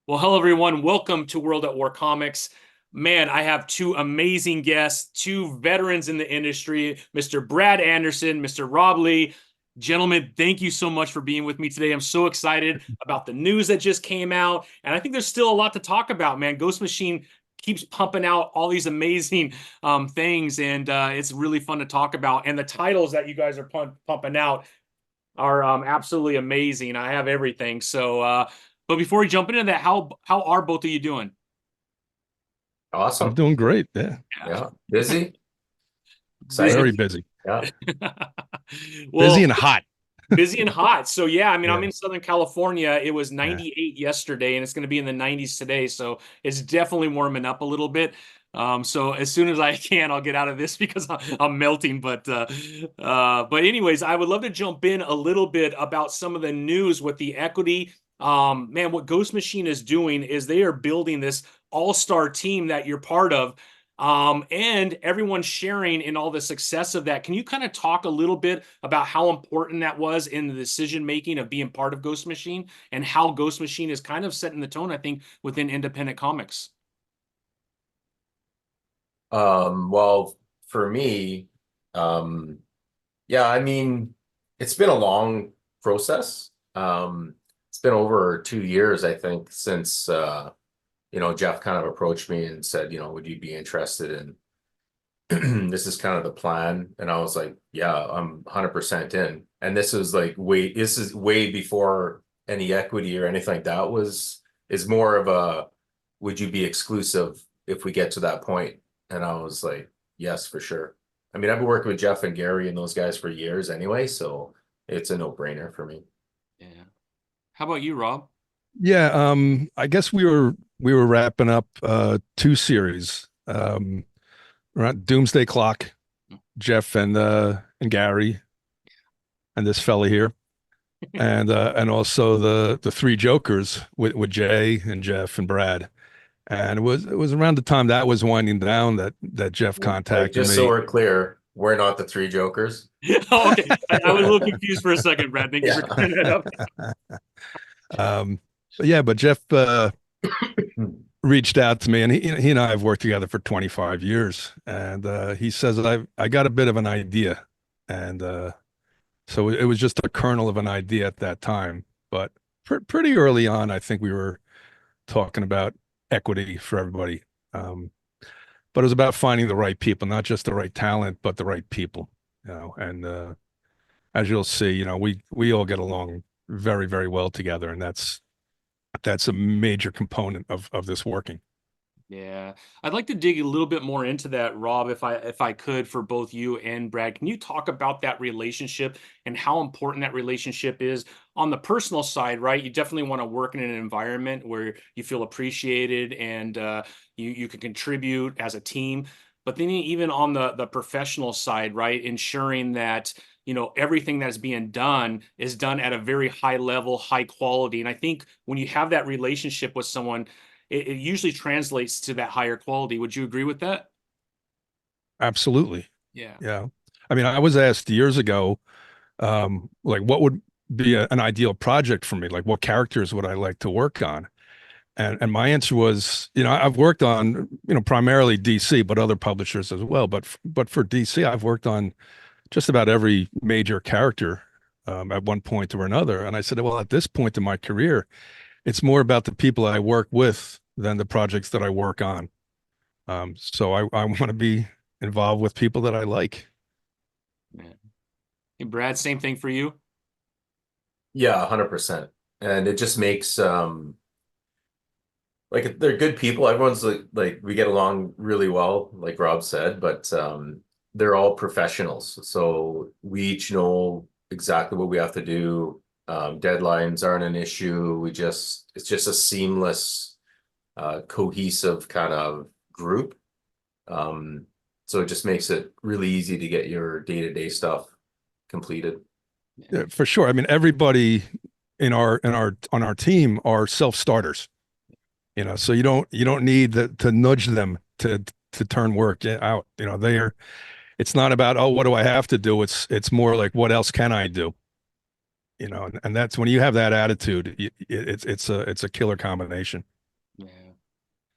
Well, hello everyone. Welcome to World at War Comics. Man, I have two amazing guests, two veterans in the industry, Mr. Brad Anderson, Mr. Rob Leigh. Gentlemen, thank you so much for being with me today. I'm so excited about the news that just came out, and I think there's still a lot to talk about, man. Ghost Machine keeps pumping out all these amazing things, and it's really fun to talk about. And the titles that you guys are pumping out are absolutely amazing. I have everything. But before we jump into that, how are both of you doing? I'm Awesome. doing great. Yeah, Yeah. Busy, Busy. very excited. busy. Yeah. Busy Well, and hot. busy and hot. So yeah, I mean, I'm Yeah, in Southern California. It was yeah. 98 yesterday, and it's going to be in the 90s today. So it's definitely warming up a little bit. So as soon as I can, I'll get out of this because I'm melting. But anyways, I would love to jump in a little bit about some of the news with the equity. Man, what Ghost Machine is doing is they are building this all-star team that you're part of. And everyone's sharing in all the success of that. Can you kind of talk a little bit about how important that was in the decision making of being part of Ghost Machine and how Ghost Machine is kind of setting the tone, I think, within independent comics? Well, for me, um, yeah, I mean, it's been a long process. It's been over 2 years, I think, since Geoff kind of approached me and said, would you be interested in this is kind of the plan. And I was like, yeah, I'm 100% in. And this is way before any equity or anything like that is more of a, would you be exclusive if we get to that point? And I was like, yes, for sure. I mean, I've been working with Jeff and Gary and those guys for years anyway, so it's a no-brainer for me. Yeah. How about you, Rob? Yeah, I guess we were wrapping up two series. Around Doomsday Clock, Jeff and Gary and this fella here. And also the three Jokers with Jay and Jeff and Brad. And it was around the time that was winding down that Jeff Like, contacted just so me. we're clear, we're not the three jokers. Oh, okay. I was a little confused for a second, Brad. Thank you for Yeah. clearing that up. But Jeff reached out to me, and he and I have worked together for 25 years, and he says I got a bit of an idea, and so it was just a kernel of an idea at that time, but pretty early on, I think we were talking about equity for everybody. But it was about finding the right people, not just the right talent, but the right people, and as you'll see, we all get along very, very well together, and that's a major component of this working. Yeah. I'd like to dig a little bit more into that, Rob, if I could, for both you and Brad. Can you talk about that relationship and how important that relationship is on the personal side, right? You definitely want to work in an environment where you feel appreciated and you can contribute as a team. But then even on the professional side, right, ensuring that everything that's being done is done at a very high level, high quality. And I think when you have that relationship with someone, it usually translates to that higher quality. Would you agree with that? Absolutely. Yeah. Yeah. I mean, I was asked years ago, like what would be an ideal project for me? Like what characters would I like to work on? And my answer was, I've worked on, primarily DC, but other publishers as well. But for DC, I've worked on just about every major character at one point or another. And I said, well, at this point in my career, it's more about the people I work with than the projects that I work on. So I want to be involved with people that I like. Yeah. Hey, Brad, same thing for you. Yeah, 100%. And it just makes like they're good people. Everyone's like we get along really well, like Rob said, but they're all professionals. So we each know exactly what we have to do. Deadlines aren't an issue. It's just a seamless, cohesive kind of group. Um, so it just makes it really easy to get your day-to-day stuff completed. Yeah. Yeah, for sure. I mean, everybody in our on our team are self-starters. So you don't need to nudge them to turn work out. It's not about, oh, what do I have to do? It's more like, what else can I do? And that's when you have that attitude, it's a killer combination.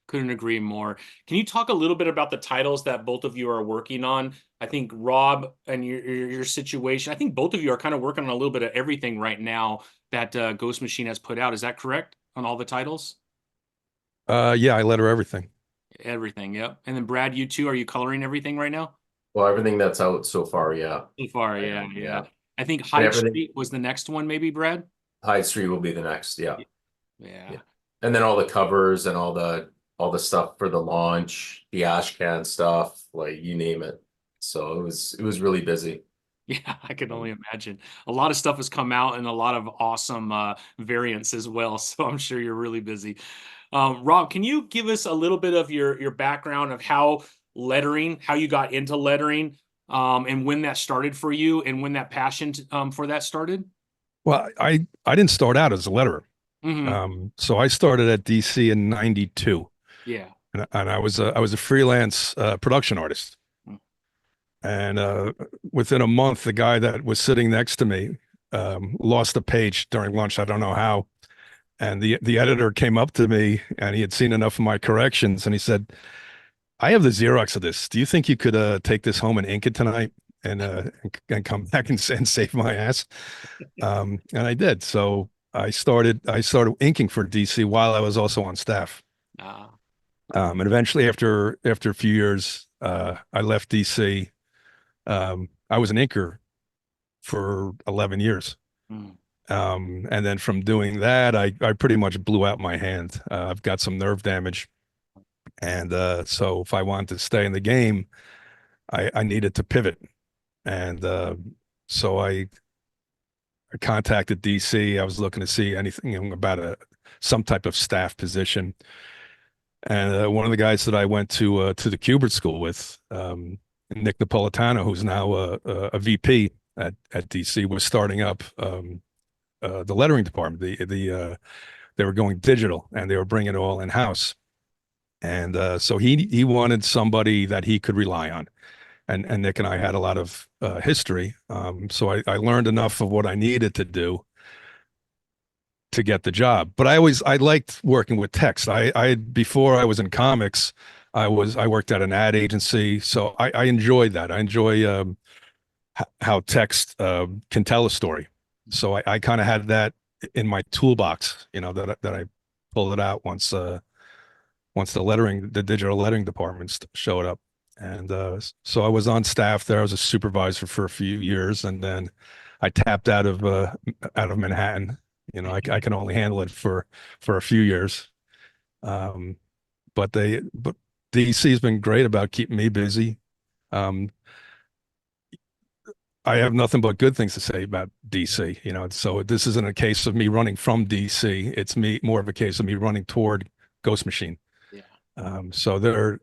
Couldn't agree more. Can you talk a little bit about the titles that both of you are working on? I think Rob and your situation, I think both of you are kind of working on a little bit of everything right now that Ghost Machine has put out. Is that correct on all the titles? Yeah, I letter everything. Everything, yep. And then Brad, you too, are you coloring everything right now? Well, everything that's out so far, yeah. So far, I yeah, am, yeah. yeah. I think And Hyde everything, Street was the next one, maybe, Brad? Hyde Street will be the next, yeah. Yeah. Yeah. And then all the covers and all the stuff for the launch, the ash can stuff, like you name it. So it was really busy. Yeah, I can only imagine. A lot of stuff has come out and a lot of awesome variants as well. So I'm sure you're really busy. Rob, can you give us a little bit of your background of how lettering, how you got into lettering, and when that started for you, and when that passion for that started? Well, I didn't start out as a letterer. Hmm. So I started at DC in '92, Yeah. and I was a freelance production artist. And within a month, the guy that was sitting next to me lost a page during lunch. I don't know how. And the editor came up to me, and he had seen enough of my corrections, and he said, "I have the Xerox of this. Do you think you could take this home and ink it tonight, and come back and save my ass?" And I did. So I started inking for DC while I was also on staff. Uh, And eventually, after a few years, I left DC. I was an inker for 11 years. mm, And then from doing that, I pretty much blew out my hand. I've got some nerve damage. And so if I wanted to stay in the game, I needed to pivot. And so I contacted DC. I was looking to see anything about some type of staff position. And one of the guys that I went to the Kubert School with, Nick Napolitano, who's now a VP at DC, was starting up the lettering department. They were going digital and they were bringing it all in house. And so he wanted somebody that he could rely on. And Nick and I had a lot of history. So I learned enough of what I needed to do to get the job. But I liked working with text. I before I was in comics, I worked at an ad agency, so I enjoyed that. I enjoy how text can tell a story. So I kind of had that in my toolbox, that I pulled it out once the digital lettering department showed up. And so I was on staff there. I was a supervisor for a few years, and then I tapped out of Manhattan. I can only handle it for a few years. Um, but DC has been great about keeping me busy. Um, I have nothing but good things to say about DC. So this isn't a case of me running from DC. It's more of a case of me running toward Ghost Machine. yeah. So they're,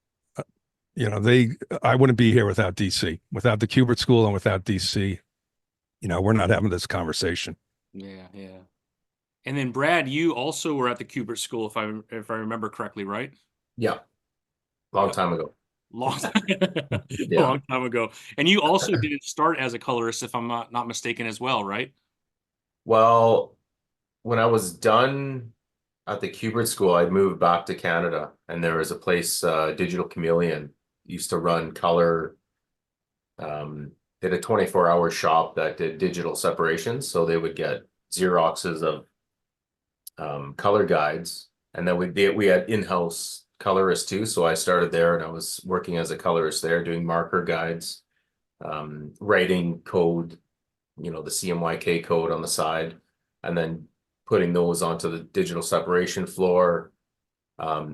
I wouldn't be here without DC, without the Kubert School, and without DC. We're not having this conversation. Yeah. Yeah. And then Brad, you also were at the Kubert School, if I remember correctly, right? Yeah, long Yep. time ago. Long Yeah. long time ago. And you also didn't start as a colorist, if I'm not mistaken, as well, right? Well, when I was done at the Kubert School, I moved back to Canada, and there was a place, Digital Chameleon, used to run color. Did a 24-hour shop that did digital separations, so they would get Xeroxes of color guides, and then we had in-house colorists too. So I started there, and I was working as a colorist there, doing marker guides, writing code, the CMYK code on the side, and then putting those onto the digital separation floor.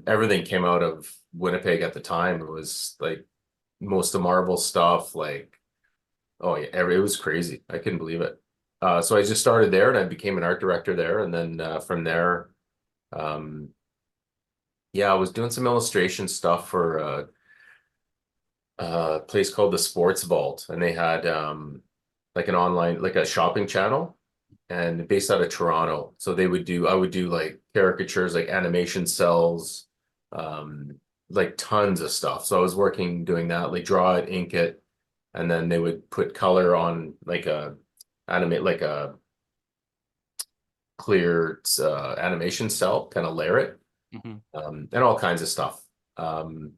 Everything came out of Winnipeg at the time. It was like most of Marvel stuff, like, oh yeah, it was crazy. I couldn't believe it. So I just started there, and I became an art director there, and then from there, yeah, I was doing some illustration stuff for a place called the Sports Vault, and they had like an online, like a shopping channel, and based out of Toronto. So I would do like caricatures, like animation cells, like tons of stuff. So I was doing that, like draw it, ink it, and then they would put color on like like a clear animation cell, kind of layer it, Hmm. and all kinds of stuff. Um,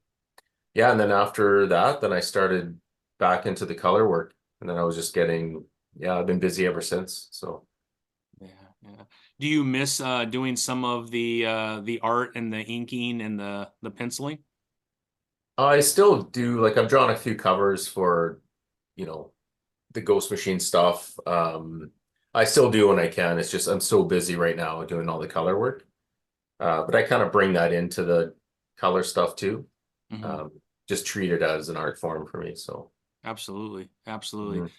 yeah, and then after that, then I started back into the color work, and then I was just getting, yeah, I've been busy ever since. So Yeah, yeah. Do you miss doing some of the art and the inking and the penciling? I still do, like I've drawn a few covers for, you know, the Ghost Machine stuff. I still do when I can. It's just I'm so busy right now doing all the color work. But I kind of bring that into the color stuff too. Hmm. Um, just treat it as an art form for me. So Absolutely, absolutely. mhm.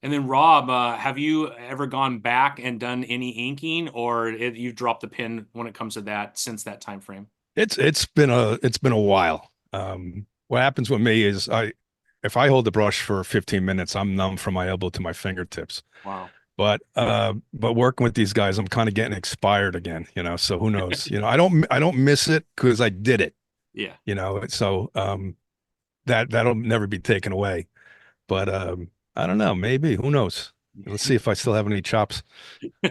And then Rob, have you ever gone back and done any inking, or you've dropped the pin when it comes to that since that time frame? It's been a while. What happens with me is if I hold the brush for 15 minutes, I'm numb from my elbow to my fingertips. Wow. But working with these guys, I'm kind of getting expired again, so who knows? I don't miss it because I did it, Yeah. so that'll never be taken away. But I don't know, maybe, who knows? Let's see if I still have any chops. You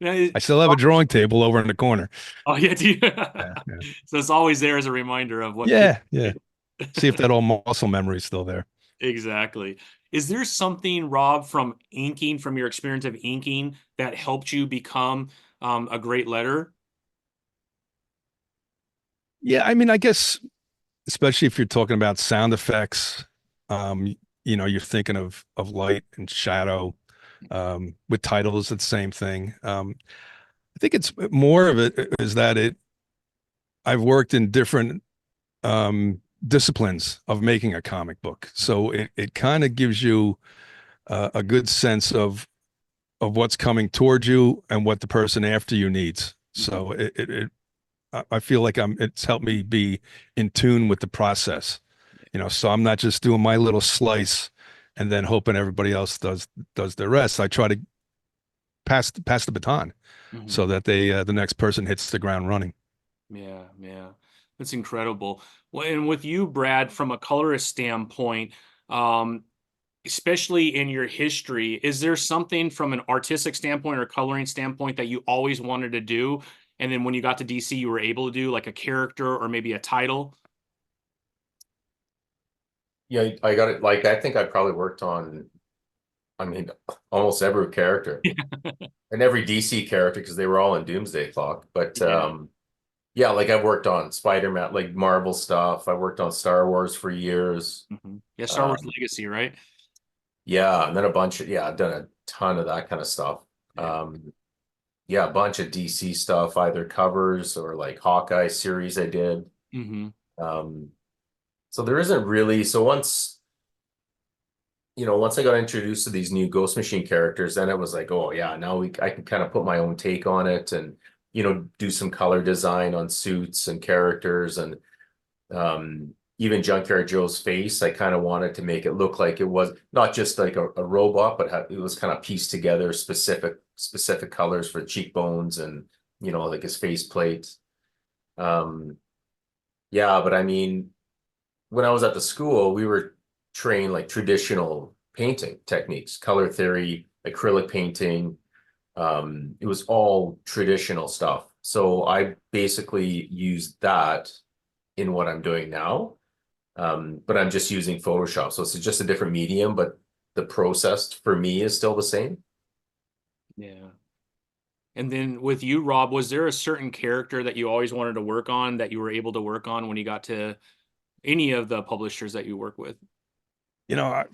know, I still have a drawing table over in the corner. oh yeah, do you? Yeah, yeah. So it's always there as a reminder of what Yeah, yeah. See if that old muscle memory is still there. exactly. Is there something, Rob, from inking, from your experience of inking, that helped you become a great letterer? Yeah, I mean, I guess especially if you're talking about sound effects, um, you're thinking of light and shadow. With titles, it's the same thing. I think it's more of it is that I've worked in different disciplines of making a comic book, so it kind of gives you a good sense of what's coming towards you and what the person after you needs. Mhm. So I feel like it's helped me be in tune with the process, so I'm not just doing my little slice and then hoping everybody else does the rest. I try to pass the baton Mhm. so that the next person hits the ground running. Yeah, yeah. That's incredible. Well, and with you, Brad, from a colorist standpoint, um, especially in your history, is there something from an artistic standpoint or coloring standpoint that you always wanted to do? And then when you got to DC, you were able to do like a character or maybe a title? Yeah, I got it. Like I think I probably worked on, I mean, almost every character and every DC character because they were all in Doomsday Clock. But Yeah. yeah, like I've worked on Spider-Man, like Marvel stuff. I worked on Star Wars for years. Hmm. Yeah, Star Wars Um, Legacy, right? yeah, and then a bunch of, yeah, I've done a ton of that kind of stuff. Yeah. Yeah, a bunch of DC stuff, either covers or like Hawkeye series I did. Hmm. Um, so there isn't really, so once I got introduced to these new Ghost Machine characters, then it was like, oh yeah, now I can kind of put my own take on it and, do some color design on suits and characters and even Junkyard Joe's face. I kind of wanted to make it look like it was not just like a robot, but it was kind of pieced together specific colors for cheekbones and, like his faceplate. Um, yeah, but I mean, when I was at the school, we were trained like traditional painting techniques, color theory, acrylic painting. It was all traditional stuff. So I basically used that in what I'm doing now. But I'm just using Photoshop. So it's just a different medium, but the process for me is still the same. Yeah. And then with you, Rob, was there a certain character that you always wanted to work on that you were able to work on when you got to any of the publishers that you work with?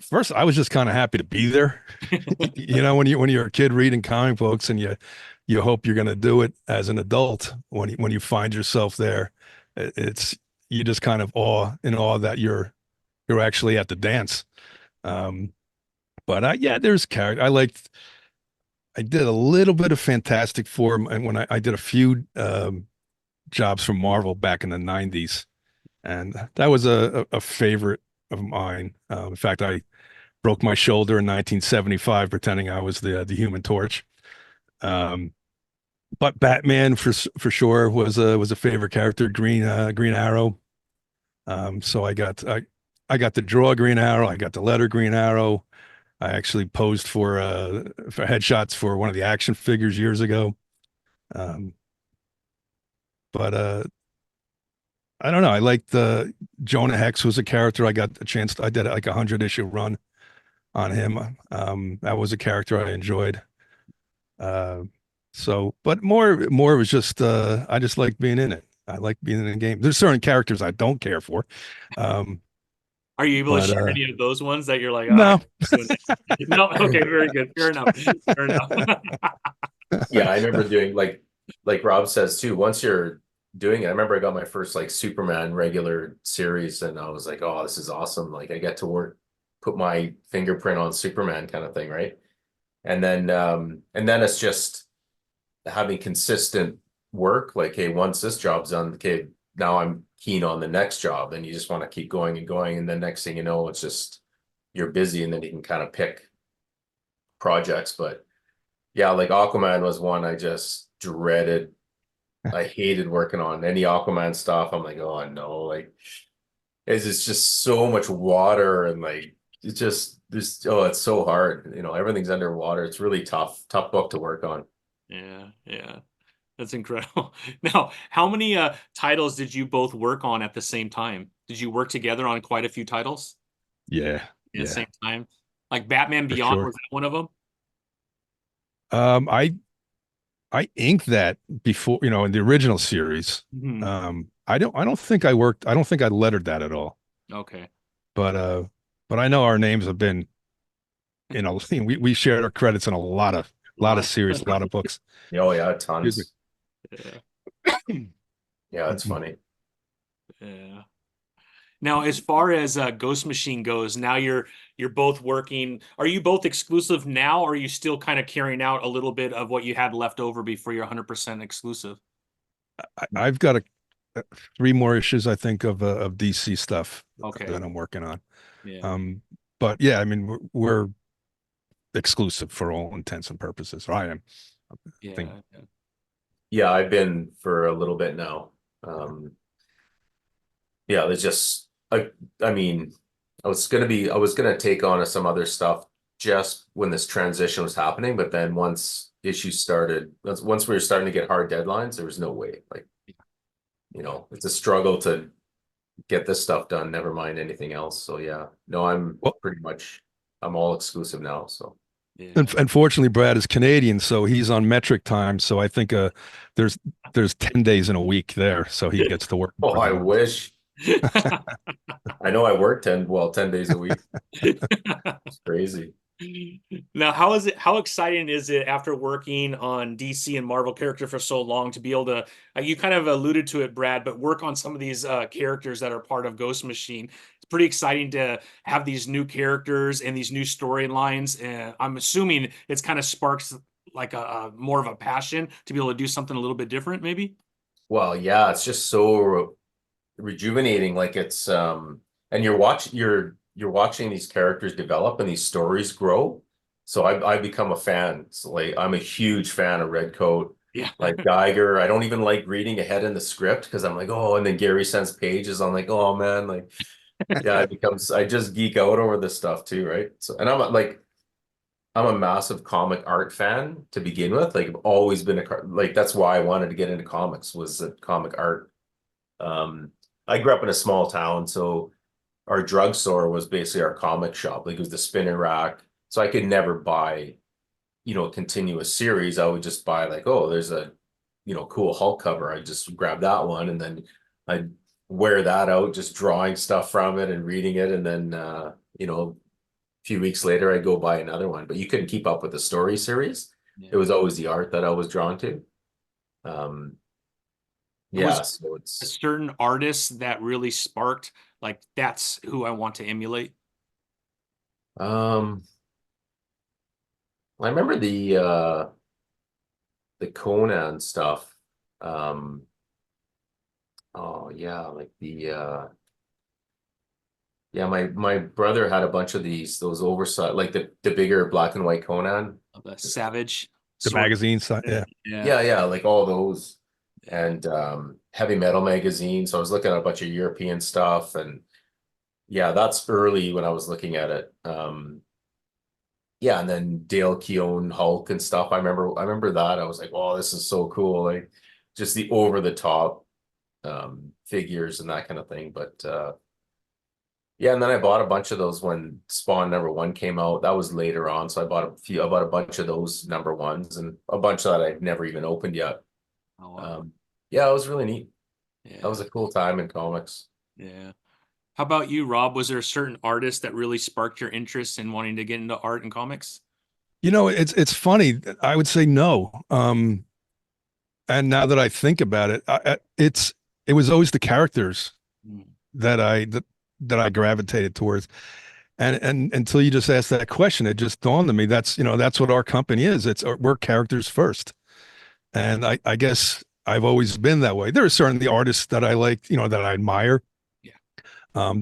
First I was just kind of happy to be there. When you're a kid reading comic books and you hope you're going to do it as an adult, when you find yourself there, it's you just kind of in awe that you're actually at the dance. Um, but yeah, there's character. I did a little bit of Fantastic Four, and when I did a few jobs for Marvel back in the 90s, and that was a favorite of mine. In fact, I broke my shoulder in 1975 pretending I was the Human Torch. Um, but Batman for sure was a favorite character. Green Arrow. So I got to draw Green Arrow. I got to letter Green Arrow. I actually posed for headshots for one of the action figures years ago. Um, but I don't know. I liked the Jonah Hex was a character I got a chance to, I did like a 100 issue run on him. That was a character I enjoyed. Uh, so, but more was just I just like being in it. I like being in the game. There's certain characters I don't care for. Um, Are you able to but share any of those ones that you're like, oh, I no. doing that? No, okay, very good. Fair enough. Fair enough. Yeah, I remember doing like Rob says too, once you're doing it, I remember I got my first like Superman regular series and I was like, oh, this is awesome. Like I get to work, put my fingerprint on Superman kind of thing, right? And then it's just having consistent work, like, hey, once this job's done, okay, now I'm keen on the next job, and you just want to keep going and going. And then next thing you know, it's just you're busy, and then you can kind of pick projects. But yeah, like Aquaman was one I just dreaded. I hated working on any Aquaman stuff. I'm like, oh no, like it's just so much water and like it's just this, oh, it's so hard. You know, everything's underwater. It's really tough book to work on. Yeah, yeah. That's incredible. Now, how many titles did you both work on at the same time? Did you work together on quite a few titles Yeah, at the yeah, same time? Like Batman for Beyond, sure. was that one of them? Um, I I inked that before, in the original series. Mhm. I don't think I worked, I don't think I lettered that at all. Okay. But but I know our names have been, we shared our credits in a lot of Lot. series, a lot of books. Oh yeah, Excuse me. tons. Yeah. Yeah, it's funny. Yeah. Now, as far as Ghost Machine goes, now you're both working. Are you both exclusive now, or are you still kind of carrying out a little bit of what you had left over before you're 100% exclusive? I've got three more issues, I think, of DC stuff Okay. that I'm working on. Yeah. But yeah, I mean, we're exclusive for all intents and purposes. Or I am. I think. Yeah. Yeah, I've been for a little bit now. Yeah, there's just I mean, I was gonna take on some other stuff just when this transition was happening, but then once issues started, once we were starting to get hard deadlines, there was no way. Like, it's a struggle to get this stuff done, never mind anything else. So yeah, no, Well, I'm all exclusive now. So Yeah. unfortunately, Brad is Canadian, so he's on metric time. So I think there's there's 10 days in a week there, so he gets to work oh, more I than us. wish. I know I work 10 days a week. It's crazy. Now, how exciting is it after working on DC and Marvel character for so long to be able to, you kind of alluded to it, Brad, but work on some of these characters that are part of Ghost Machine. It's pretty exciting to have these new characters and these new storylines. And I'm assuming it's kind of sparks like a more of a passion to be able to do something a little bit different, maybe. Well, yeah, it's just so rejuvenating. Like and you're watching these characters develop and these stories grow. So I become a fan. So like I'm a huge fan of Redcoat, Yeah. like Geiger. I don't even like reading ahead in the script because I'm like, oh, and then Gary sends pages. I'm like, oh man, like yeah, I just geek out over this stuff too, right? So and I'm a massive comic art fan to begin with. Like I've always been like that's why I wanted to get into comics was the comic art. Um, I grew up in a small town, so our drugstore was basically our comic shop. Like it was the spinning rack. So I could never buy, a continuous series. I would just buy like, oh, there's a, cool Hulk cover. I just grab that one and then I'd wear that out, just drawing stuff from it and reading it. And then, a few weeks later, I'd go buy another one. But you couldn't keep up with the story series. It Yeah. was always the art that I was drawn to. Um, Was yeah, so a it's certain artist that really sparked, like, that's who I want to emulate? um I remember the Conan stuff. Um oh yeah, like yeah, my brother had a bunch of those oversized like the bigger black and white Conan. Of a Savage The sort magazine side, of. yeah. Yeah. Yeah, like all those and heavy metal magazine. So I was looking at a bunch of European stuff and yeah, that's early when I was looking at it. Yeah, and then Dale Keown Hulk and stuff. I remember that. I was like, oh, this is so cool. Like just the over the top figures and that kind of thing. But yeah, and then I bought a bunch of those when Spawn #1 came out. That was later on, so I bought a bunch of those #1s and a bunch that I've never even opened yet. Oh, wow. Yeah, it was really neat. That was Yeah. a cool time in comics. Yeah. How about you, Rob? Was there a certain artist that really sparked your interest in wanting to get into art and comics? It's funny. I would say no. And now that I think about it, it was always the characters Mm. that I gravitated towards. And until you just asked that question, it just dawned on me that's what our company is. We're characters first. And I guess I've always been that way. There are certainly artists that I like, that I admire. Yeah.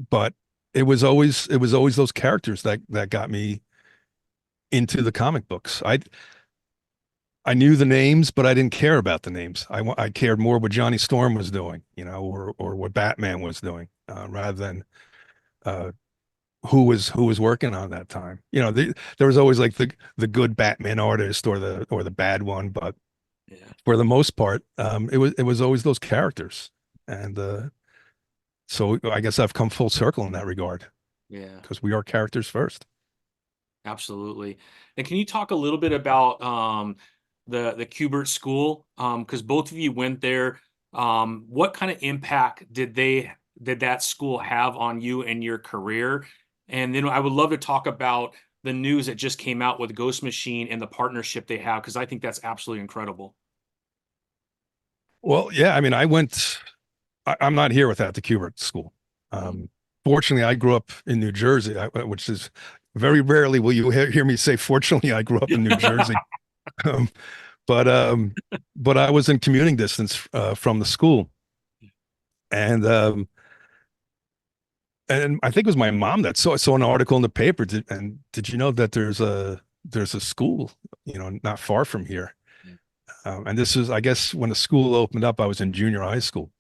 But it was always those characters that got me into the comic books. I knew the names, but I didn't care about the names. I cared more what Johnny Storm was doing, or what Batman was doing, rather than uh, who was working on that time. There was always like the good Batman artist or the bad one, but Yeah. for the most part, it was always those characters, and so I guess I've come full circle in that regard Yeah. because we are characters first. Absolutely. And can you talk a little bit about the Kubert School? Because both of you went there. What kind of impact did that school have on you and your career? And then I would love to talk about the news that just came out with Ghost Machine and the partnership they have, because I think that's absolutely incredible. Well, yeah, I mean, I'm not here without the Kubert School. Mhm. Fortunately, I grew up in New Jersey, which is very rarely will you hear me say, fortunately, I grew up in New Jersey. Um, but I was in commuting distance from the school, and I think it was my mom that saw an article in the paper. Did you know that there's a school, not far from here? And this is, I guess, when the school opened up, I was in junior high school.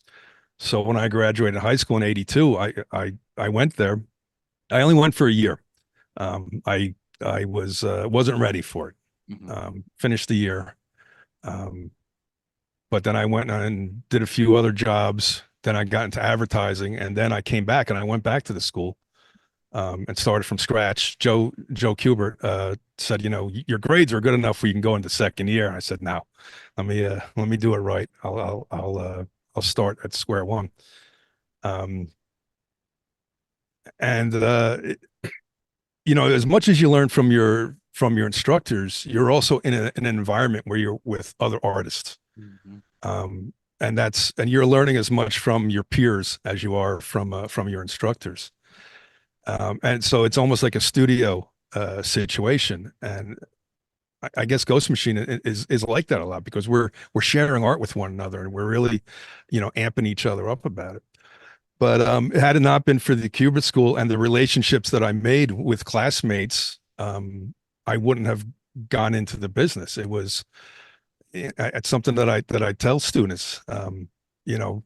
So when I graduated high school in '82, I went there. I only went for a year. I wasn't ready for it. Mhm. Finished the year. Um, but then I went and did a few other jobs. Then I got into advertising, and then I came back and I went back to the school and started from scratch. Joe Kubert said, your grades are good enough where you can go into second year. I said, no, let me do it right. I'll start at square one. Um, and as much as you learn from your instructors, you're also in an environment where you're with other artists. Mhm. Um, and you're learning as much from your peers as you are from your instructors. And so it's almost like a studio situation. And I guess Ghost Machine is like that a lot because we're sharing art with one another and we're really, amping each other up about it. But had it not been for the Kubert School and the relationships that I made with classmates, I wouldn't have gone into the business. It's something that I tell students, you know,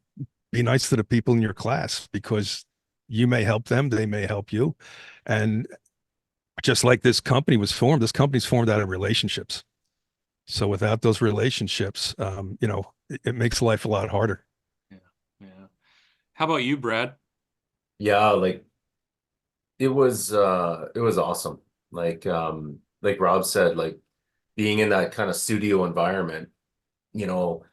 be nice to the people in your class because you may help them, they may help you. And just like this company's formed out of relationships. So without those relationships, it makes life a lot harder. Yeah. Yeah. How about you, Brad? Yeah, like it was awesome. Like Rob said, like being in that kind of studio environment, you know,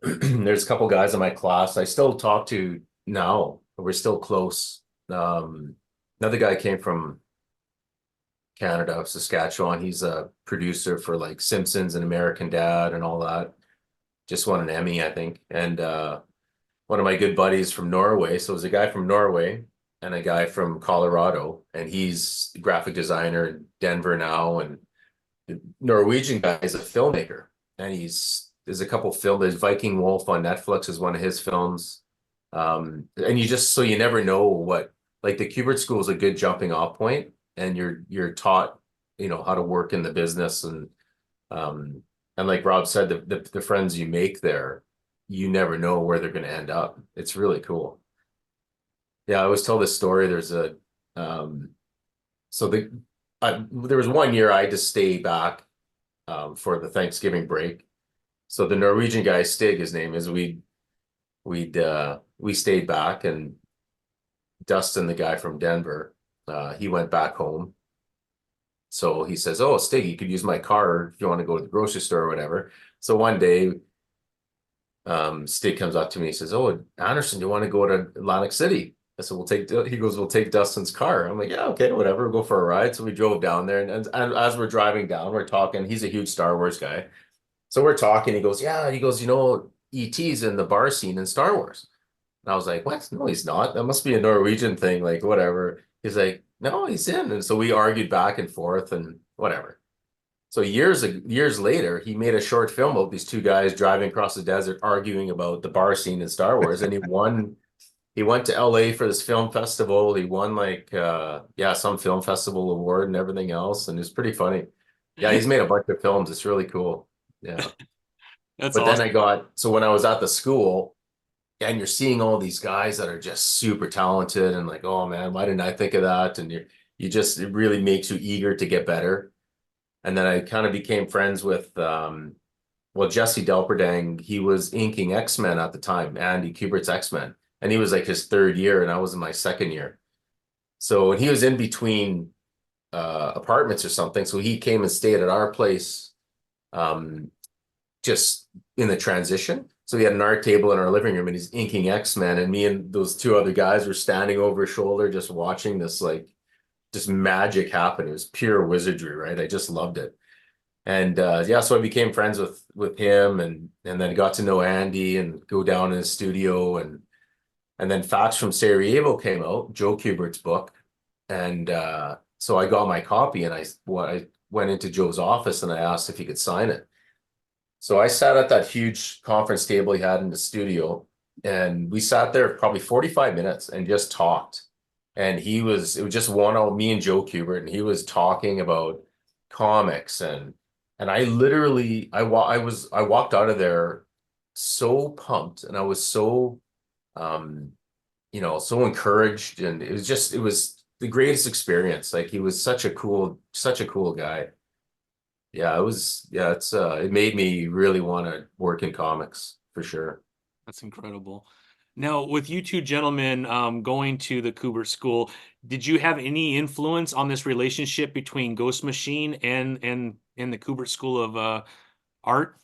there's a couple guys in my class I still talk to now. We're still close. Another guy came from Canada, Saskatchewan. He's a producer for like Simpsons and American Dad and all that. Just won an Emmy, I think. And one of my good buddies from Norway. So there's a guy from Norway and a guy from Colorado, and he's a graphic designer in Denver now. And the Norwegian guy is a filmmaker, and there's a couple there's Viking Wolf on Netflix is one of his films. And you never know like the Kubert School is a good jumping off point, and you're taught, how to work in the business um, and like Rob said, the friends you make there, you never know where they're going to end up. It's really cool. Yeah, I always tell this story. Um, so there was one year I had to stay back for the Thanksgiving break. So the Norwegian guy, Stig, his name is, we stayed back, and Dustin, the guy from Denver, he went back home. So he says, "Oh, Stig, you could use my car if you want to go to the grocery store or whatever." So one day, Stig comes up to me. He says, "Oh, Anderson, do you want to go to Atlantic City?" I said, he goes, "We'll take Dustin's car." I'm like, "Yeah, okay, whatever. We'll go for a ride." So we drove down there, and as we're driving down, we're talking. He's a huge Star Wars guy. So we're talking. He goes, "Yeah," he goes, ET's in the bar scene in Star Wars." And I was like, "What? No, he's not. That must be a Norwegian thing, like whatever." He's like, "No, he's in." And so we argued back and forth and whatever. So years later, he made a short film about these two guys driving across the desert arguing about the bar scene in Star Wars. And he went to LA for this film festival. He won like some film festival award and everything else. And it's pretty funny. Yeah, he's made a bunch of films. It's really cool. Yeah. That's But then awesome. so when I was at the school, and you're seeing all these guys that are just super talented and like, oh man, why didn't I think of that? And it really makes you eager to get better. And then I kind of became friends with Jesse Delperdang. He was inking X-Men at the time, Andy Kubert's X-Men. And he was like his third year, and I was in my second year. So and he was in between apartments or something. So he came and stayed at our place just in the transition. So he had an art table in our living room, and he's inking X-Men, and me and those two other guys were standing over his shoulder just watching this like just magic happen. It was pure wizardry, right? I just loved it. And so I became friends with him, and then got to know Andy and go down in his studio, and then Facts from Sarajevo came out, Joe Kubert's book. And so I got my copy, and I went into Joe's office and I asked if he could sign it. So I sat at that huge conference table he had in the studio, and we sat there probably 45 minutes and just talked. And it was just one on me and Joe Kubert, and he was talking about comics, and I literally I walked out of there so pumped, and I was so so encouraged, and it was the greatest experience. Like he was such a cool guy. It made me really want to work in comics for sure. That's incredible. Now, with you two gentlemen going to the Kubert School, did you have any influence on this relationship between Ghost Machine and the Kubert School of Art?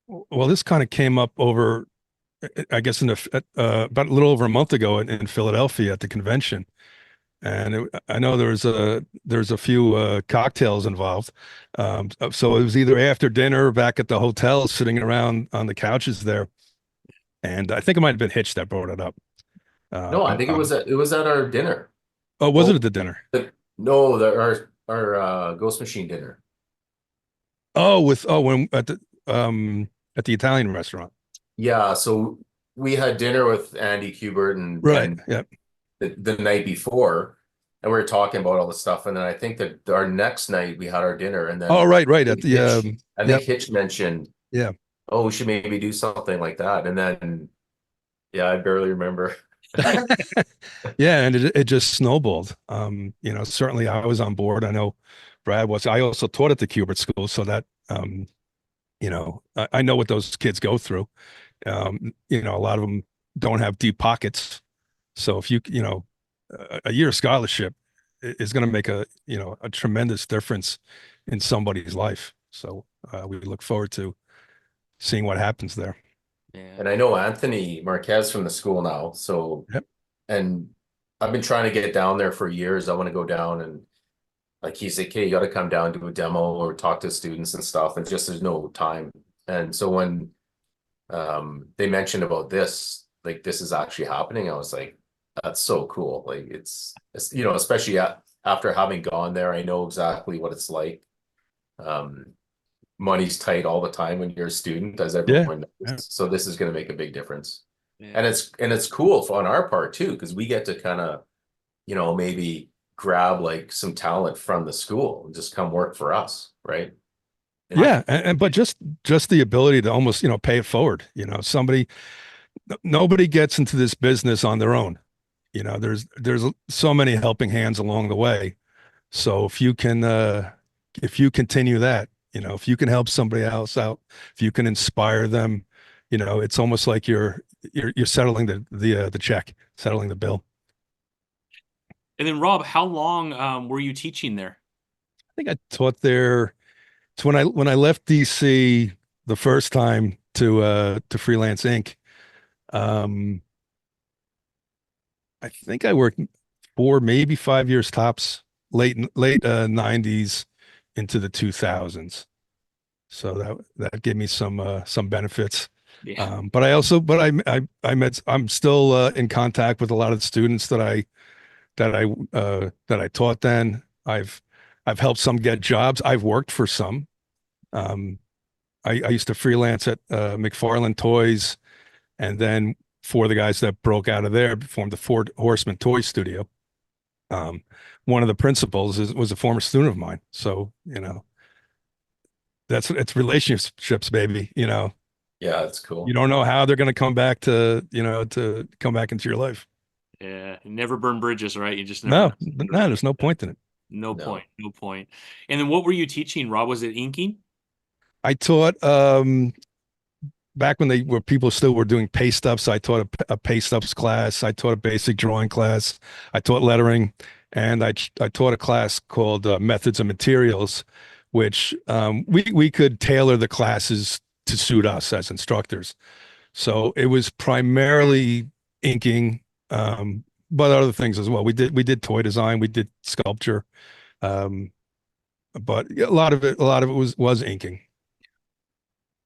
Well, this kind of came up over, I guess, about a little over a month ago in Philadelphia at the convention. And I know there's a few cocktails involved. So it was either after dinner back at the hotel, sitting around on the couches there. And I think it might have been Hitch that brought it up. No, I think it was at our dinner. Oh, was it at the dinner? No, our Ghost Machine dinner. When at the Italian restaurant. Yeah, so we had dinner with Andy Kubert and Yeah. The night before, and we were talking about all the stuff. And then I think that our next night we had our dinner, and then right at the I think Hitch mentioned, yeah, oh, we should maybe do something like that. And then I barely remember. Yeah, and it just snowballed. Certainly I was on board. I know Brad was. I also taught at the Kubert School, so that I know what those kids go through. A lot of them don't have deep pockets. So if a year scholarship is going to make a tremendous difference in somebody's life. So we look forward to seeing what happens there. Yeah. And I know Anthony Marquez from the school now. So, Yep. And I've been trying to get down there for years. I want to go down, and like he's like, "Hey, you got to come down, do a demo or talk to students and stuff." And just there's no time. And so when they mentioned about this, like this is actually happening, I was like, that's so cool. Like it's especially after having gone there, I know exactly what it's like. Money's tight all the time when you're a student, as everyone knows. Yeah. So this is going to make a big difference. Yeah. And it's cool on our part too, because we get to kind of, maybe grab like some talent from the school and just come work for us, right? But just the ability to almost pay it forward. Nobody gets into this business on their own. There's so many helping hands along the way. So if you continue that, if you can help somebody else out, if you can inspire them, it's almost like you're settling the check, settling the bill. And then Rob, how long were you teaching there? I think I taught there. It's when I left DC the first time to Freelance Inc. Um, I think I worked 4, maybe 5 years tops, late 90s into the 2000s. So that gave me some benefits. Yeah. But I'm still in contact with a lot of the students that I taught then. I've helped some get jobs. I've worked for some. Um, I used to freelance at McFarlane Toys, and then for the guys that broke out of there, formed the Four Horsemen Toy Studio. Um, One of the principals was a former student of mine. So, it's relationships, baby. Yeah, that's You cool. don't know how they're going to come back to come back into your life. Yeah. Never burn bridges, right? You just never know. No, there's no point in it. No No. point. No point. And then what were you teaching, Rob? Was it inking? I taught back when where people still were doing pay stubs. I taught a pay stubs class. I taught a basic drawing class. I taught lettering, and I taught a class called Methods and Materials, which we could tailor the classes to suit us as instructors. So it was primarily inking, but other things as well. We did toy design, we did sculpture, um, but a lot of it was inking.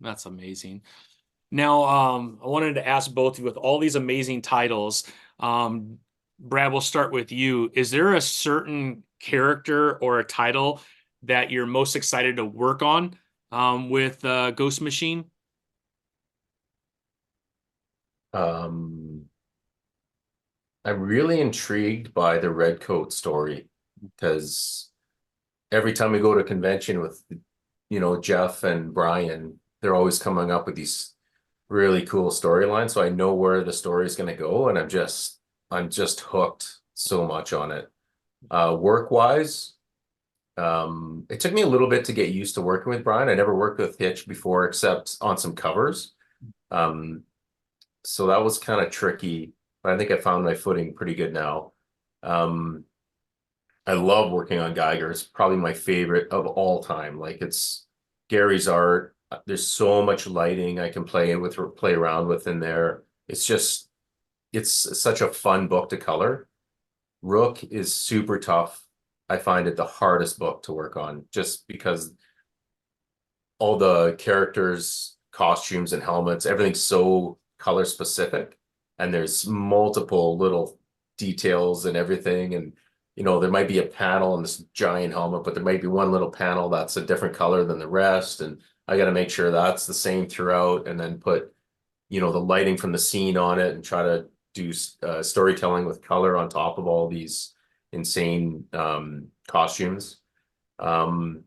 That's amazing. Now, I wanted to ask both of you with all these amazing titles. Brad, we'll start with you. Is there a certain character or a title that you're most excited to work on with Ghost Machine? Um, I'm really intrigued by the Redcoat story because every time we go to a convention with, Geoff and Bryan, they're always coming up with these really cool storylines. So I know where the story is going to go, and I'm just hooked so much on it. Work wise, it took me a little bit to get used to working with Bryan. I never worked with Hitch before, except on some covers. Um, so that was kind of tricky, but I think I found my footing pretty good now. Um, I love working on Geiger. It's probably my favorite of all time. Like, it's Gary's art. There's so much lighting I can play around with in there. It's such a fun book to color. Rook is super tough. I find it the hardest book to work on just because all the characters, costumes, and helmets, everything's so color specific, and there's multiple little details and everything. And there might be a panel in this giant helmet, but there might be one little panel that's a different color than the rest, and I got to make sure that's the same throughout, and then put the lighting from the scene on it, and try to do storytelling with color on top of all these insane costumes. Um,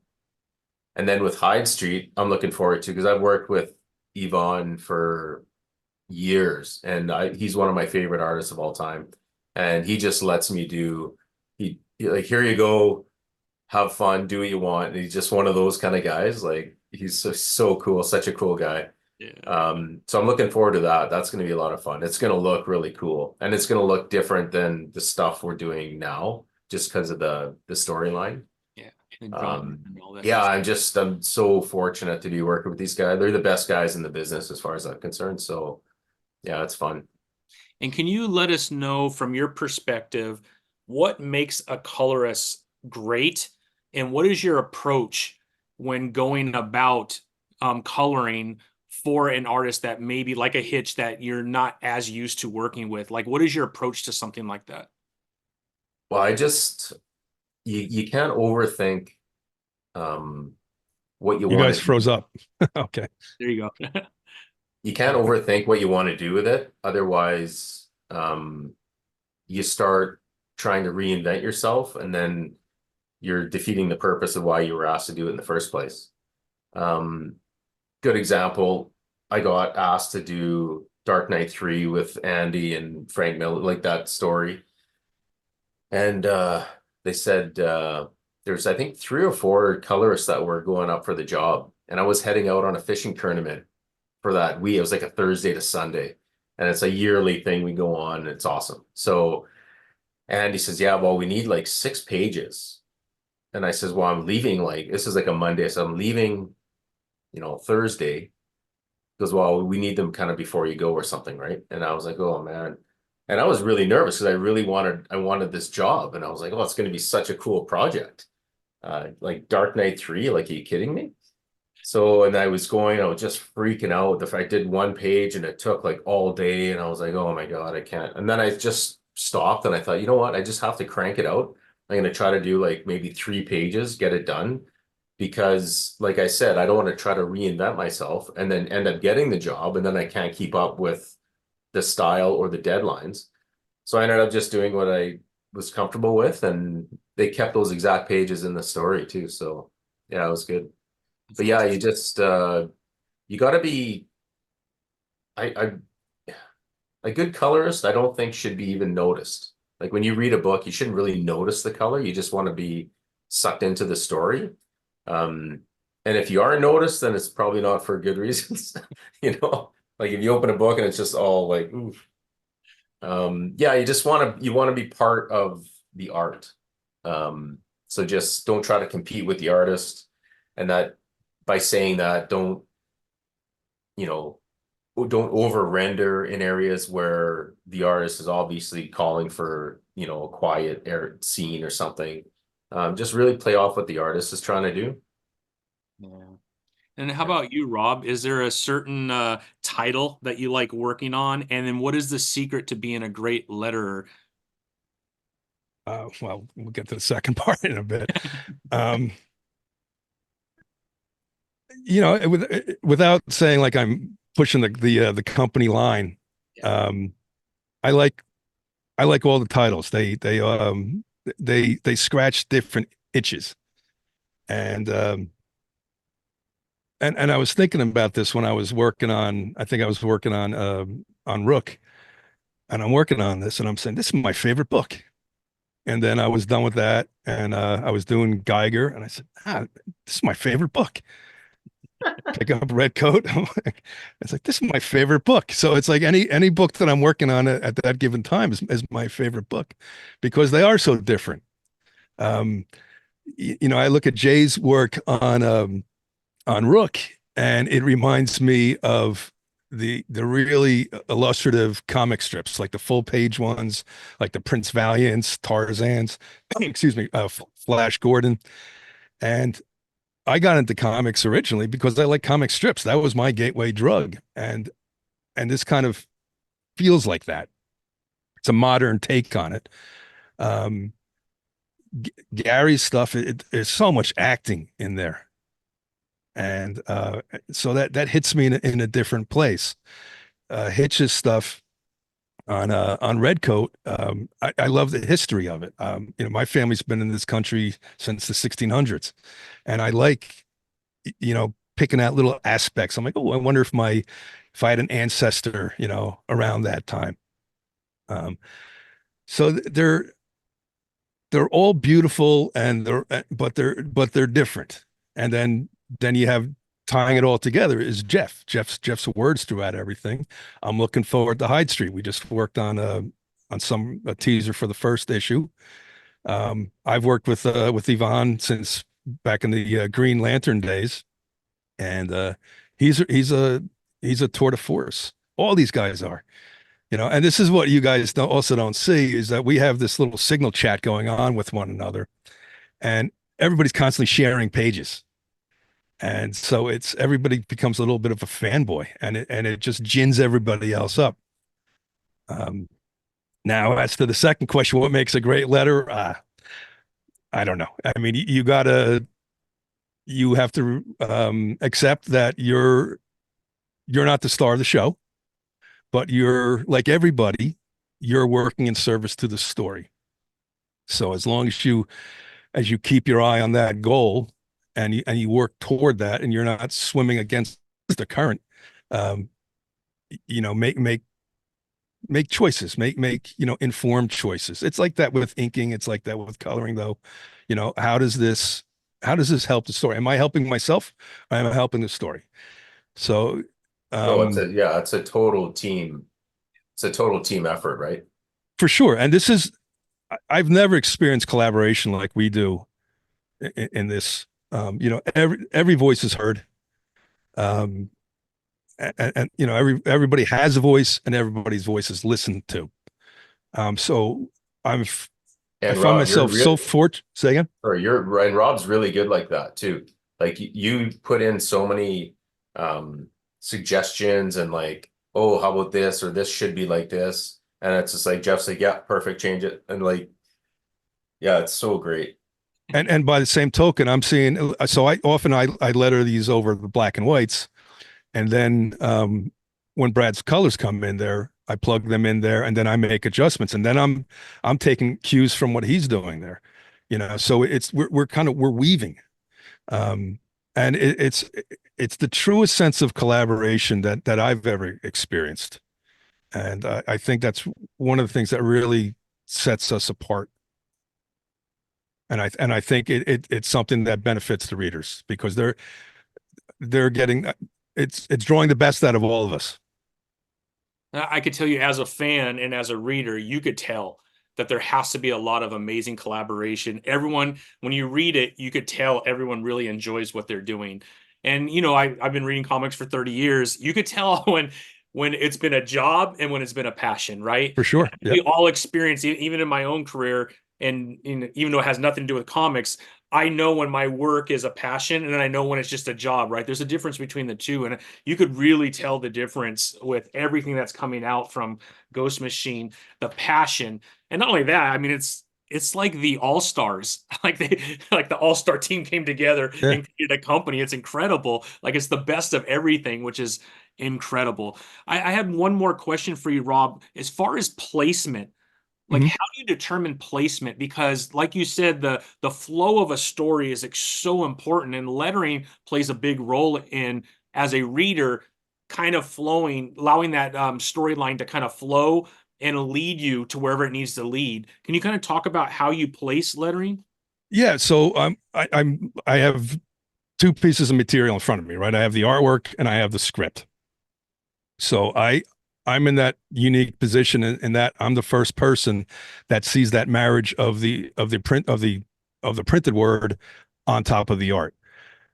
and then with Hyde Street, I'm looking forward to, because I've worked with Yvonne for years, and he's one of my favorite artists of all time. And he just lets me like, here you go, have fun, do what you want. And he's just one of those kind of guys. Like, he's so cool, such a cool guy. Yeah. So I'm looking forward to that. That's going to be a lot of fun. It's going to look really cool, and it's going to look different than the stuff we're doing now, just because of the storyline. Yeah. And drawing and all that Yeah, kind of stuff. I'm so fortunate to be working with these guys. They're the best guys in the business as far as I'm concerned. So yeah, it's fun. And can you let us know from your perspective what makes a colorist great, and what is your approach when going about coloring for an artist that maybe like a Hitch that you're not as used to working with? Like, what is your approach to something like that? Well, you can't overthink um what you You want guys to do. froze up. Okay. There you go. You can't overthink what you want to do with it. Otherwise, you start trying to reinvent yourself, and then you're defeating the purpose of why you were asked to do it in the first place. Good example, I got asked to do Dark Knight 3 with Andy and Frank Miller, like that story. And they said there's, I think, 3 or 4 colorists that were going up for the job. And I was heading out on a fishing tournament for that week. It was like a Thursday to Sunday, and it's a yearly thing we go on. And it's awesome. So Andy says, yeah, well, we need like 6 pages. And I says, well, I'm leaving, like, this is like a Monday. So I'm leaving, Thursday. He goes, well, we need them kind of before you go or something, right? And I was like, oh man. And I was really nervous because I wanted this job. And I was like, oh, it's going to be such a cool project. Like Dark Knight 3, like, are you kidding me? So, and I was just freaking out. If I did 1 page and it took like all day, and I was like, oh my God, I can't. And then I just stopped and I thought, you know what? I just have to crank it out. I'm going to try to do like maybe 3 pages, get it done. Because like I said, I don't want to try to reinvent myself and then end up getting the job. And then I can't keep up with the style or the deadlines. So I ended up just doing what I was comfortable with. And they kept those exact pages in the story too. So yeah, it was good. But yeah, you just you got to be I a good colorist. I don't think should be even noticed. Like when you read a book, you shouldn't really notice the color. You just want to be sucked into the story. And if you are noticed, then it's probably not for good reasons. Like if you open a book and it's just all like, oof. Yeah, you want to be part of the art. So just don't try to compete with the artist, and that by saying that, you know, don't over render in areas where the artist is obviously calling for, a quiet air scene or something. Just really play off what the artist is trying to do. Yeah. And how about you, Rob? Is there a certain title that you like working on? And then what is the secret to being a great letterer? Well, we'll get to the second part in a bit. Without saying like I'm pushing the company line, I like all the titles. They scratch different itches, and and I was thinking about this when I was working on. I think I was working on Rook, and I'm working on this, and I'm saying this is my favorite book. And then I was done with that, and I was doing Geiger, and I said, this is my favorite book. Pick up Redcoat. It's like this is my favorite book. So it's like any book that I'm working on at that given time is my favorite book because they are so different. I look at Jay's work on Rook, and it reminds me of the really illustrative comic strips, like the full page ones, like the Prince Valiants, Tarzans, excuse me, Flash Gordon. And I got into comics originally because I like comic strips. That was my gateway drug. And this kind of feels like that. It's a modern take on it. Gary's stuff, there's so much acting in there. And so that hits me in a different place. Hitch's stuff on Redcoat, I love the history of it. My family's been in this country since the 1600s, and I like, picking out little aspects. I'm like, oh, I wonder if I had an ancestor, around that time. So they're all beautiful, and they're different. And then you have tying it all together is Jeff's words throughout everything. I'm looking forward to Hyde Street. We just worked on a teaser for the first issue. I've worked with Yvonne since back in the Green Lantern days, and he's a tour de force. All these guys are, and this is what you guys also don't see is that we have this little signal chat going on with one another, and everybody's constantly sharing pages. And so everybody becomes a little bit of a fanboy, and it just gins everybody else up. Now, as to the second question, what makes a great letter? I don't know. I mean, you have to accept that you're not the star of the show, but you're like everybody, you're working in service to the story. So as long as you keep your eye on that goal, and you work toward that, and you're not swimming against the current, make choices, make informed choices. It's like that with inking. It's like that with coloring, though. How does this help the story? Am I helping myself? Or am I helping the story? So No, it's Um, it's a total team. It's a total team effort, right? for sure. And this is, I've never experienced collaboration like we do in this. Every voice is heard. Um, and everybody has a voice, and everybody's voice is listened to. So I'm I And find Rob, you're myself real, so fortunate. Say again. or you're, and Rob's really good like that too. Like you put in so many um suggestions and like, oh, how about this, or this should be like this, and it's just like Jeff's like, yeah, perfect, change it, and like, yeah, it's so great. And by the same token, I'm seeing. So I letter these over the black and whites, and then when Brad's colors come in there, I plug them in there, and then I make adjustments, and then I'm taking cues from what he's doing there. So we're weaving, um, and it's the truest sense of collaboration that I've ever experienced, and I think that's one of the things that really sets us apart. And I think it's something that benefits the readers because they're getting it's drawing the best out of all of us. I could tell you as a fan and as a reader, you could tell that there has to be a lot of amazing collaboration. Everyone, when you read it, you could tell everyone really enjoys what they're doing. And I've been reading comics for 30 years. You could tell when it's been a job and when it's been a passion, right? For sure. We Yep. all experience it, even in my own career, and even though it has nothing to do with comics, I know when my work is a passion and I know when it's just a job, right? There's a difference between the two. And you could really tell the difference with everything that's coming out from Ghost Machine, the passion. And not only that, I mean, it's like the all-stars, like the all-star team came together Yeah. and created a company. It's incredible. Like it's the best of everything, which is incredible. I had one more question for you, Rob. As far as placement, like Mhm. how do you determine placement? Because like you said, the flow of a story is so important, and lettering plays a big role in, as a reader, kind of flowing, allowing that storyline to kind of flow and lead you to wherever it needs to lead. Can you kind of talk about how you place lettering? Yeah. So I have two pieces of material in front of me, right? I have the artwork and I have the script. So I'm in that unique position in that I'm the first person that sees that marriage of the printed word on top of the art.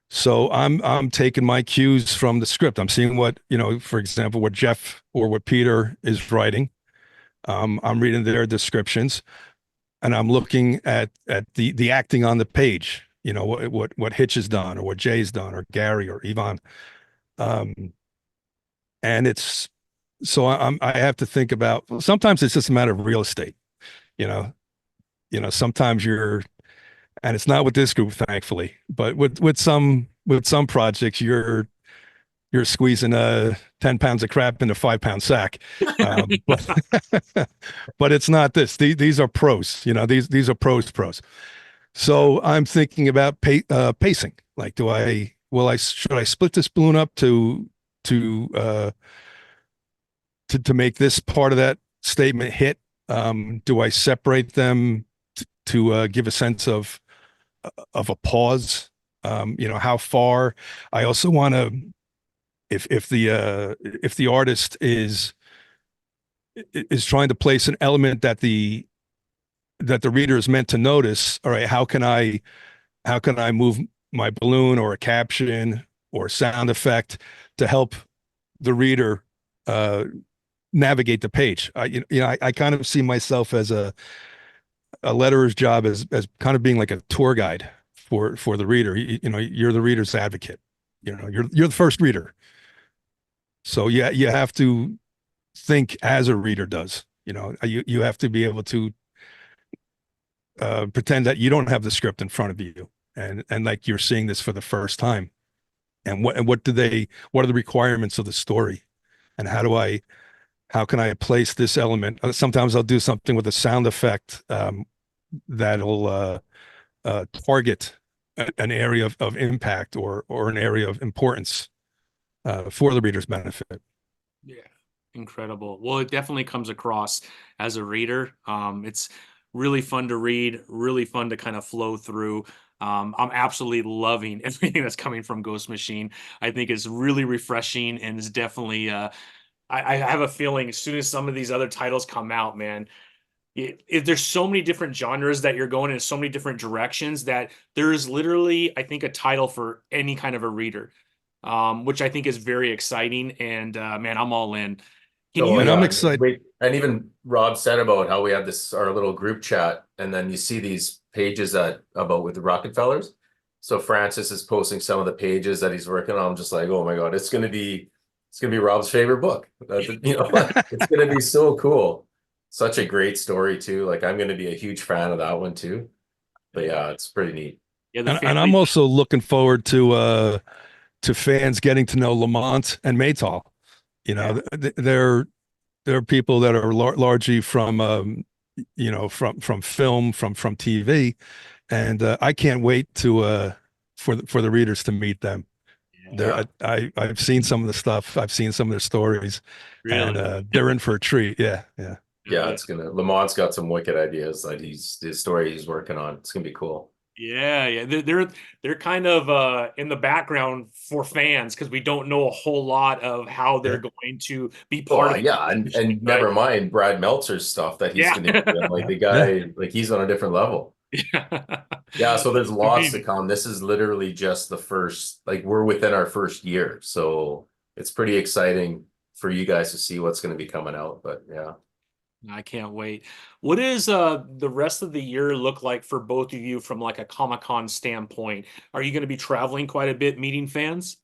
So I'm taking my cues from the script. I'm seeing what, for example, what Geoff or what Peter is writing. I'm reading their descriptions and I'm looking at the acting on the page, what Hitch has done or what Jay's done or Gary or Yvonne. Um, and it's so I have to think about, sometimes it's just a matter of real estate, you know, sometimes and it's not with this group, thankfully, but with some projects, you're squeezing 10 pounds of crap in a 5 pound sack. But but it's not this. These are pros, these are pros. So I'm thinking about pacing. Like, should I split this balloon up to uh, to make this part of that statement hit? Do I separate them to give a sense of a pause? How far? I also want to, if the artist is trying to place an element that the reader is meant to notice. All right, how can I move my balloon or a caption or sound effect to help the reader uh, navigate the page? I kind of see myself as a letterer's job as kind of being like a tour guide for the reader. You're the reader's advocate. You're the first reader. So yeah, you have to think as a reader does. You have to be able to pretend that you don't have the script in front of you, and like you're seeing this for the first time. And what are the requirements of the story, and how can I place this element? Sometimes I'll do something with a sound effect that'll target an area of impact or an area of importance for the reader's benefit. Yeah, incredible. Well, it definitely comes across as a reader. It's really fun to read, really fun to kind of flow through. I'm absolutely loving everything that's coming from Ghost Machine. I think it's really refreshing and is definitely I have a feeling as soon as some of these other titles come out, man, there's so many different genres that you're going in so many different directions that there is literally, I think, a title for any kind of a reader, which I think is very exciting. And man, I'm all in. Can Oh And you? I'm yeah, excited. wait, and even Rob said about how we have this our little group chat, and then you see these pages that about with the Rockefellers. So Francis is posting some of the pages that he's working on. I'm just like, oh my God, it's gonna be Rob's favorite book. You know, it's gonna be so cool. Such a great story too. Like I'm gonna be a huge fan of that one too. But yeah, it's pretty neat. Yeah, the And I'm family. also looking forward to fans getting to know Lamont and Maytal. You Yeah. know, they're people that are largely from from film, from TV, and I can't wait to for the readers to meet them. They're Yeah. I've seen some of the stuff, I've seen some of their stories, and Really? they're in for a treat. Yeah, yeah. Yeah, Yeah. it's gonna Lamont's got some wicked ideas that he's his story he's working on. It's gonna be cool. Yeah, yeah. They're kind of in the background for fans because we don't know a whole lot of how they're Yeah. going to be part Well, of yeah, and the never mind Brad Meltzer's stuff that he's yeah. gonna be doing. Like Yeah, the yeah. guy, like he's on a different level. Yeah. Yeah, so there's lots to Amazing. come. This is literally just the first, like we're within our first year. So it's pretty exciting for you guys to see what's going to be coming out. But yeah. I can't wait. What is the rest of the year look like for both of you from like a Comic-Con standpoint? Are you going to be traveling quite a bit, meeting fans?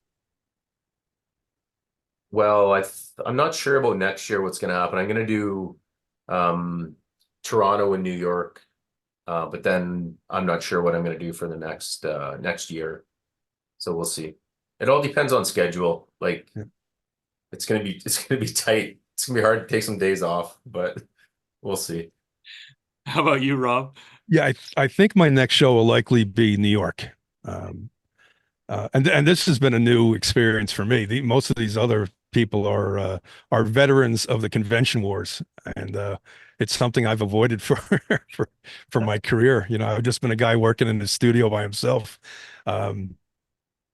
Well, I'm not sure about next year what's going to happen. I'm going to do um Toronto and New York. But then I'm not sure what I'm going to do for the next year. So we'll see. It all depends on schedule. Like Yeah. it's gonna be tight. It's gonna be hard to take some days off, but we'll see. How about you, Rob? Yeah, I think my next show will likely be New York. Um, and this has been a new experience for me. Most of these other people are veterans of the convention wars, and it's something I've avoided for for my career. You know, I've just been a guy working in the studio by himself. Um,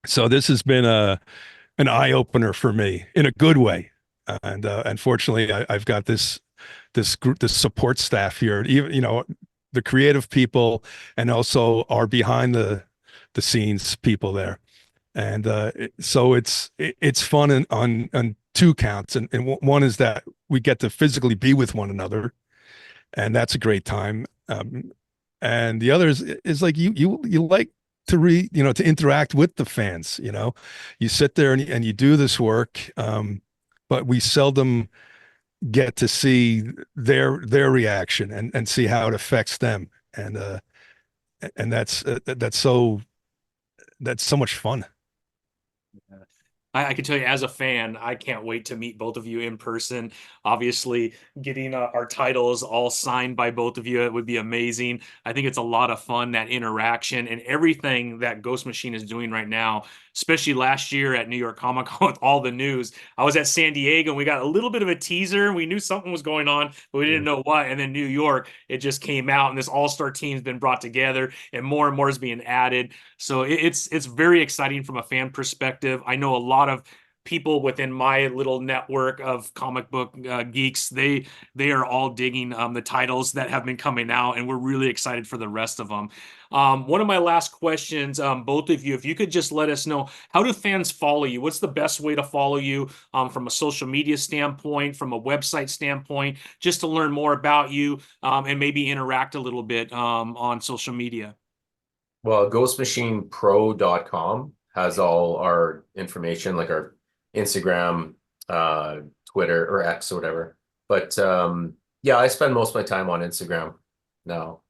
so this has been an eye opener for me in a good way. And unfortunately, I've got this support staff here. Even the creative people, and also our behind the scenes people there. And so it's fun on two counts, and one is that we get to physically be with one another, and that's a great time. And the other is like you like to to interact with the fans. You sit there and you do this work, but we seldom get to see their reaction and see how it affects them, and that's so much fun. I can tell you as a fan, I can't wait to meet both of you in person. Obviously, getting our titles all signed by both of you, it would be amazing. I think it's a lot of fun, that interaction and everything that Ghost Machine is doing right now, especially last year at New York Comic Con with all the news. I was at San Diego and we got a little bit of a teaser. We knew something was going on, but we didn't know what. And then New York, it just came out and this all-star team's been brought together and more is being added. So it's very exciting from a fan perspective. I know a lot of people within my little network of comic book geeks. They are all digging the titles that have been coming out, and we're really excited for the rest of them. One of my last questions, both of you, if you could just let us know, how do fans follow you? What's the best way to follow you from a social media standpoint, from a website standpoint, just to learn more about you and maybe interact a little bit on social media? Well, ghostmachinepro.com has all our information, like our Instagram, Twitter or X or whatever. But yeah, I spend most of my time on Instagram now.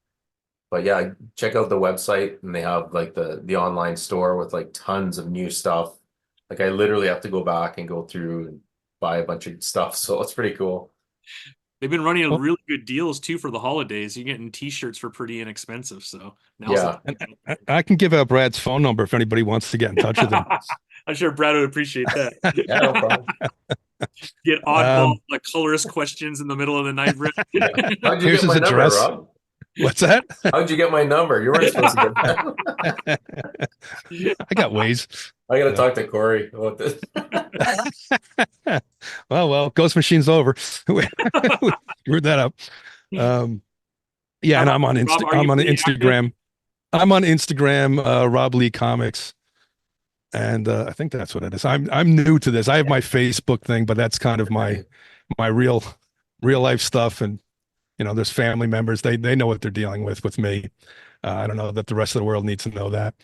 But yeah, check out the website and they have like the online store with like tons of new stuff. Like I literally have to go back and go through and buy a bunch of stuff. So it's pretty cool. They've been running Well, really good deals too for the holidays. You're getting t-shirts for pretty inexpensive. So now's the Yeah. and time. I can give out Brad's phone number if anybody wants to get in touch with him. I'm sure Brad would appreciate that. Yeah, no problem. Get oddball Um, like colorist questions in the middle of the night, Brad. Yeah. How'd you here's get his my number, address. Rob? What's that? How'd you get my number? You weren't supposed to get that. I got ways. I got to talk to Corey about this. Well, Ghost Machine's over. We screwed that up. Yeah, How and about you, Rob? Are I'm you on pretty active? Instagram. I'm on Instagram, Rob Leigh Comics, and I think that's what it is. I'm new to this. I have my Facebook thing, but that's kind of my real life stuff. And there's family members. They know what they're dealing with me. I don't know that the rest of the world needs to know that.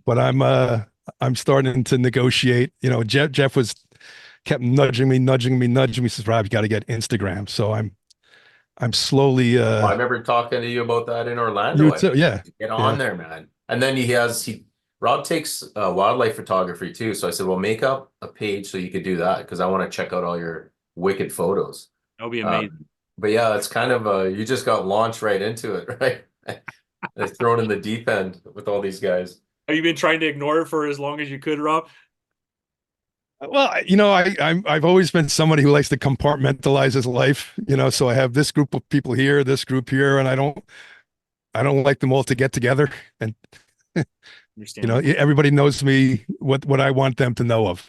But I'm starting to negotiate. Geoff kept nudging me. He says, Rob, you got to get Instagram. So I'm slowly. I remember talking to you about that in Orlando. You too, yeah. Get on there, man. And then Rob takes wildlife photography too. So I said, well, make up a page so you could do that because I want to check out all your wicked photos. That'll be amazing. But yeah, it's kind of you just got launched right into it, right? It's thrown in the deep end with all these guys. Have you been trying to ignore it for as long as you could, Rob? Well, I've always been somebody who likes to compartmentalize his life, so I have this group of people here, this group here, and I don't like them all to get together. And everybody knows me what I want them to know of.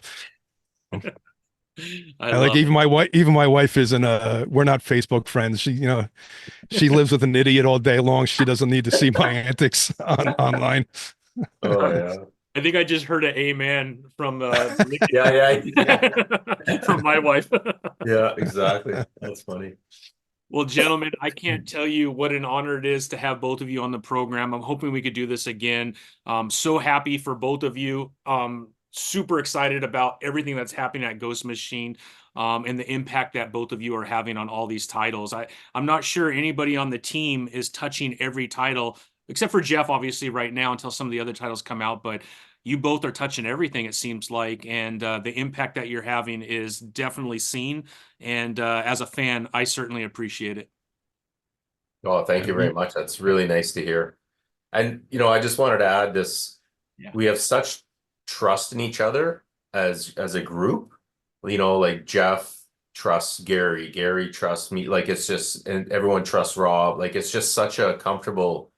Even my wife isn't we're not Facebook friends. She lives with an idiot all day long. She doesn't need to see my antics online. Oh yeah. I think I just heard an amen from yeah. from my wife. Yeah, exactly. That's funny. Well, gentlemen, I can't tell you what an honor it is to have both of you on the program. I'm hoping we could do this again. So happy for both of you. Super excited about everything that's happening at Ghost Machine and the impact that both of you are having on all these titles. I'm not sure anybody on the team is touching every title, except for Geoff, obviously, right now until some of the other titles come out. But you both are touching everything, it seems like. And the impact that you're having is definitely seen. And as a fan, I certainly appreciate it. Oh, thank you very much. That's really nice to hear. And, I just wanted to add this. Yeah. We have such trust in each other as a group. Like Geoff trusts Gary trusts me. Like it's just, and everyone trusts Rob. Like it's just such a comfortable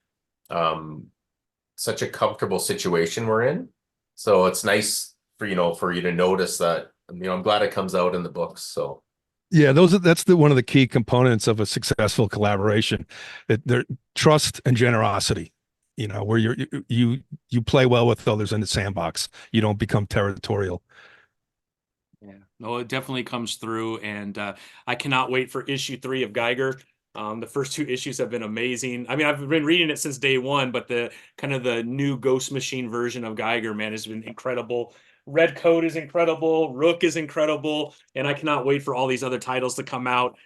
situation we're in. So it's nice for you to notice that. I'm glad it comes out in the books. So yeah, that's one of the key components of a successful collaboration. They're trust and generosity. Where you play well with others in the sandbox. You don't become territorial. Yeah, no, it definitely comes through, and I cannot wait for issue 3 of Geiger. The first 2 issues have been amazing. I mean, I've been reading it since day 1, but the new Ghost Machine version of Geiger, man, has been incredible. Red Coat is incredible. Rook is incredible. And I cannot wait for all these other titles to come out.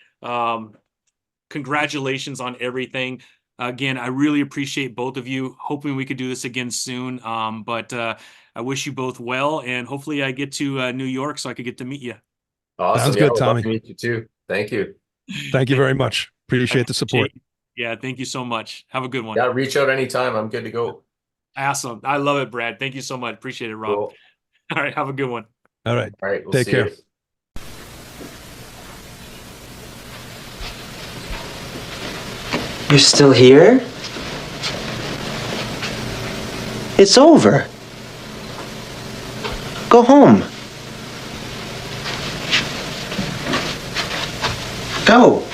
Congratulations on everything. Again, I really appreciate both of you. Hoping we could do this again soon. But I wish you both well. And hopefully I get to New York so I could get to meet you. Awesome. Sounds good, Tommy. Love to meet you too. Thank you. Thank you very much. Appreciate the support. Yeah, thank you so much. Have a good one. Yeah, reach out anytime. I'm good to go. Awesome. I love it, Brad. Thank you so much. Appreciate it, Rob. Cool. All right, have a good one. All right. We'll take care. You're still here? It's over. Go home. Go.